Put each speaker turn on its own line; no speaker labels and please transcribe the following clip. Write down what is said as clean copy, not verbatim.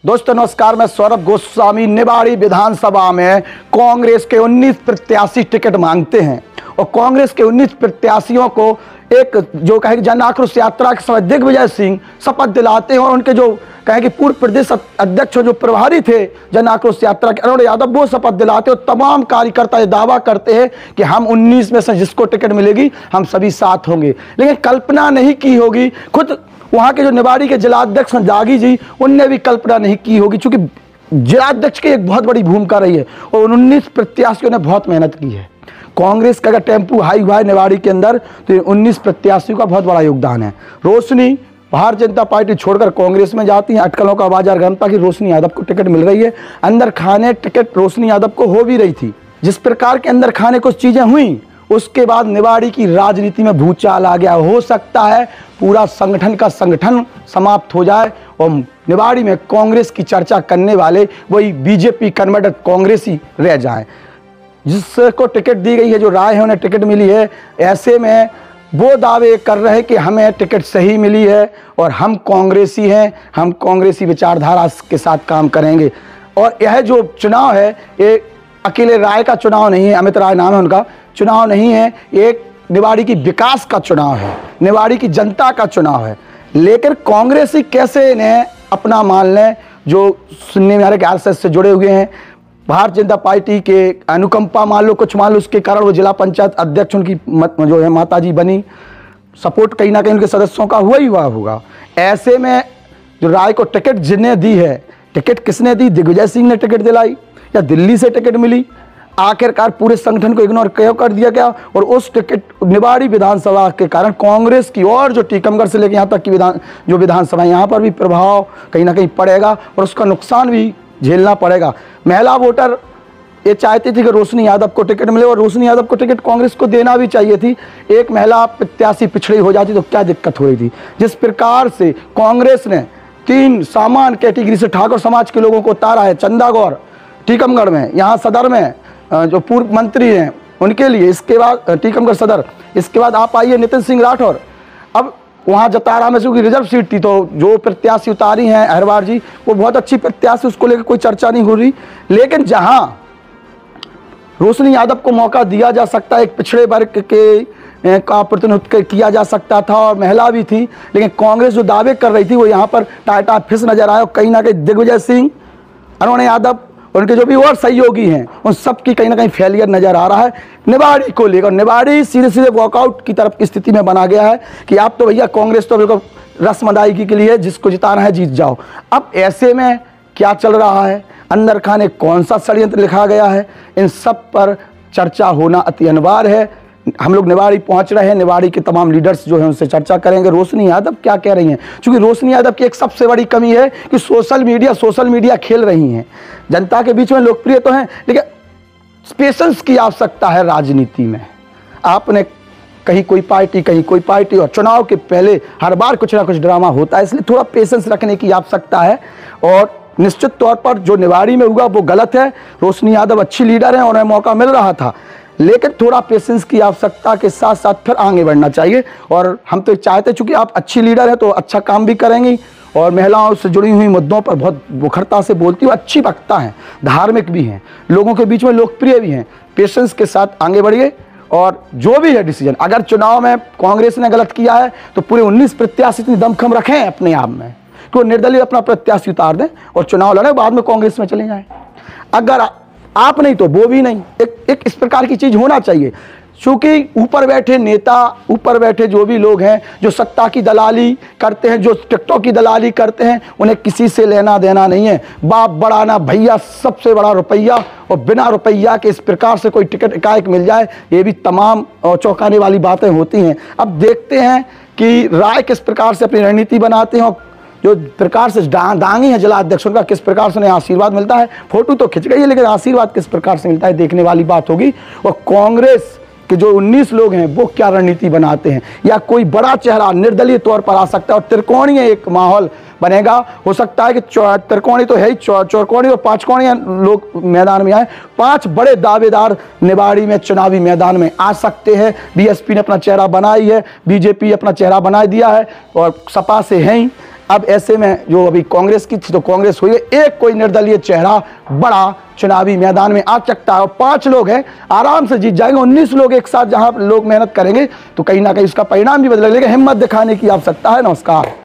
दोस्तों नमस्कार, मैं सौरभ गोस्वामी। निवाड़ी विधानसभा में कांग्रेस के 19 प्रत्याशी टिकट मांगते हैं और कांग्रेस के 19 प्रत्याशियों को एक जो कहे जन आक्रोश यात्रा के समय दिग्विजय सिंह शपथ दिलाते हैं और उनके जो कहे कि पूर्व प्रदेश अध्यक्ष जो प्रभारी थे जन आक्रोश यात्रा के अरुण यादव, वो शपथ दिलाते और तमाम कार्यकर्ता ये दावा करते हैं कि हम 19 में से जिसको टिकट मिलेगी हम सभी साथ होंगे। लेकिन कल्पना नहीं की होगी, खुद वहाँ के जो निवाड़ी के जिलाध्यक्ष जागी जी, उनने भी कल्पना नहीं की होगी, क्योंकि जिलाध्यक्ष की एक बहुत बड़ी भूमिका रही है और 19 प्रत्याशियों ने बहुत मेहनत की है। कांग्रेस का अगर टेम्पू हाई हुआ है निवाड़ी के अंदर तो 19 प्रत्याशियों का बहुत बड़ा योगदान है। रोशनी भारतीय जनता पार्टी छोड़कर कांग्रेस में जाती है, अटकलों का बाजार गरमता कि रोशनी यादव को टिकट मिल रही है। अंदर खाने टिकट रोशनी यादव को हो भी रही थी। जिस प्रकार के अंदर खाने कुछ चीजें हुई उसके बाद निवाड़ी की राजनीति में भूचाल आ गया। हो सकता है पूरा संगठन का संगठन समाप्त हो जाए और निवाड़ी में कांग्रेस की चर्चा करने वाले वही बीजेपी कन्वर्टेड कांग्रेसी रह जाएं। जिसको टिकट दी गई है, जो राय है उन्हें टिकट मिली है, ऐसे में वो दावे कर रहे हैं कि हमें टिकट सही मिली है और हम कांग्रेसी हैं, हम कांग्रेसी विचारधारा के साथ काम करेंगे। और यह जो चुनाव है ये अकेले राय का चुनाव नहीं है, अमित राय नाम है उनका, चुनाव नहीं है, एक निवाड़ी की विकास का चुनाव है, निवाड़ी की जनता का चुनाव है। लेकिन कांग्रेसी कैसे इन्हें अपना मान लें, जो सुनने में आ रहा है कि आरएसएस से जुड़े हुए हैं, भारतीय जनता पार्टी के अनुकंपा मान लो, कुछ मान लो, उसके कारण वो जिला पंचायत अध्यक्ष उनकी जो है माताजी बनी, सपोर्ट कहीं ना कहीं उनके सदस्यों का हुआ ही हुआ होगा। ऐसे में जो राय को टिकट जिन्हें दी है, टिकट किसने दी? दिग्विजय सिंह ने टिकट दिलाई या दिल्ली से टिकट मिली? आखिरकार पूरे संगठन को इग्नोर कर दिया गया और उस टिकट निवाड़ी विधानसभा के कारण कांग्रेस की और जो टीकमगढ़ से लेकर यहाँ तक की विधानसभा, यहाँ पर भी प्रभाव कहीं ना कहीं पड़ेगा और उसका नुकसान भी झेलना पड़ेगा। महिला वोटर ये चाहती थी कि रोशनी यादव को टिकट मिले और रोशनी यादव को टिकट कांग्रेस को देना भी चाहिए थी। एक महिला प्रत्याशी पिछड़ी हो जाती तो क्या दिक्कत हो रही थी। जिस प्रकार से कांग्रेस ने 3 सामान्य कैटेगरी से ठाकुर समाज के लोगों को उतारा है, चंदा गौर टीकमगढ़ में, यहाँ सदर में जो पूर्व मंत्री हैं उनके लिए, इसके बाद टीकमगढ़ सदर, इसके बाद आप आइए नितिन सिंह राठौर। अब वहाँ जतारा में चूँकि रिजर्व सीट थी तो जो प्रत्याशी उतारी हैं अहरवार जी, वो बहुत अच्छी प्रत्याशी, उसको लेकर कोई चर्चा नहीं हो रही। लेकिन जहाँ रोशनी यादव को मौका दिया जा सकता है, एक पिछड़े वर्ग के का प्रतिनिधित्व किया जा सकता था और महिला भी थी, लेकिन कांग्रेस जो दावे कर रही थी वो यहाँ पर टाटा फिस नजर आया। कहीं ना कहीं दिग्विजय सिंह, अरुण यादव, उनके जो भी और सहयोगी हैं उन सब की कहीं ना कहीं फेलियर नजर आ रहा है निवाड़ी को लेकर। निवाड़ी सीधे सीधे वॉकआउट की तरफ की स्थिति में बना गया है कि आप तो भैया कांग्रेस तो बिल्कुल रस्म अदायगी के लिए जिसको जिताना है जीत जाओ। अब ऐसे में क्या चल रहा है, अंदर खाने कौन सा षड्यंत्र लिखा गया है, इन सब पर चर्चा होना अति अनिवार्य है। हम लोग निवाड़ी पहुंच रहे हैं, निवाड़ी के तमाम लीडर्स जो हैं उनसे चर्चा करेंगे। रोशनी यादव क्या कह रही हैं, क्योंकि रोशनी यादव की एक सबसे बड़ी कमी है कि सोशल मीडिया खेल रही हैं, जनता के बीच में लोकप्रिय तो हैं, लेकिन पेशेंस की आवश्यकता है राजनीति में। आपने कहीं कोई पार्टी और चुनाव के पहले हर बार कुछ ना कुछ ड्रामा होता है, इसलिए थोड़ा पेशेंस रखने की आवश्यकता है। और निश्चित तौर पर जो निवाड़ी में हुआ वो गलत है। रोशनी यादव अच्छी लीडर हैं और उन्हें मौका मिल रहा था, लेकिन थोड़ा पेशेंस की आवश्यकता के साथ साथ फिर आगे बढ़ना चाहिए। और हम तो चाहते, चूंकि आप अच्छी लीडर हैं तो अच्छा काम भी करेंगी और महिलाओं से जुड़ी हुई मुद्दों पर बहुत मुखरता से बोलती हैं, अच्छी वक्ता हैं, धार्मिक भी हैं, लोगों के बीच में लोकप्रिय भी हैं। पेशेंस के साथ आगे बढ़िए और जो भी है डिसीजन, अगर चुनाव में कांग्रेस ने गलत किया है तो पूरे 19 प्रत्याशी इतनी दमखम रखें अपने आप में कि वो निर्दलीय अपना प्रत्याशी उतार दें और चुनाव लड़े, बाद में कांग्रेस में चले जाएं। अगर आप नहीं तो वो भी नहीं, एक इस प्रकार की चीज होना चाहिए। क्योंकि ऊपर बैठे नेता, ऊपर बैठे जो भी लोग हैं जो सत्ता की दलाली करते हैं, जो टिकटों की दलाली करते हैं, उन्हें किसी से लेना देना नहीं है। बाप बड़ा ना भैया, सबसे बड़ा रुपया, और बिना रुपया के इस प्रकार से कोई टिकट एकाएक मिल जाए, ये भी तमाम चौंकाने वाली बातें होती हैं। अब देखते हैं कि राय किस प्रकार से अपनी रणनीति बनाते हैं और जो प्रकार से दांगी है जिला अध्यक्ष उनका किस प्रकार से उन्हें आशीर्वाद मिलता है। फोटो तो खिंच गई है, लेकिन आशीर्वाद किस प्रकार से मिलता है देखने वाली बात होगी। और कांग्रेस के जो 19 लोग हैं वो क्या रणनीति बनाते हैं, या कोई बड़ा चेहरा निर्दलीय तौर पर आ सकता है और त्रिकोणीय एक माहौल बनेगा। हो सकता है कि त्रिकोणी तो है ही, चौकोणी और 5 कोणीय लोग मैदान में आए। 5 बड़े दावेदार निवाड़ी में चुनावी मैदान में आ सकते हैं। बीएसपी ने अपना चेहरा बनाई है, बीजेपी अपना चेहरा बना दिया है और सपा से है ही। अब ऐसे में जो अभी कांग्रेस की थी तो कांग्रेस हुई है, एक कोई निर्दलीय चेहरा बड़ा चुनावी मैदान में आ सकता है और 5 लोग हैं आराम से जीत जाएंगे। 19 लोग एक साथ जहां लोग मेहनत करेंगे तो कहीं ना कहीं उसका परिणाम भी बदलेगा, लेकिन हिम्मत दिखाने की आवश्यकता है। नमस्कार।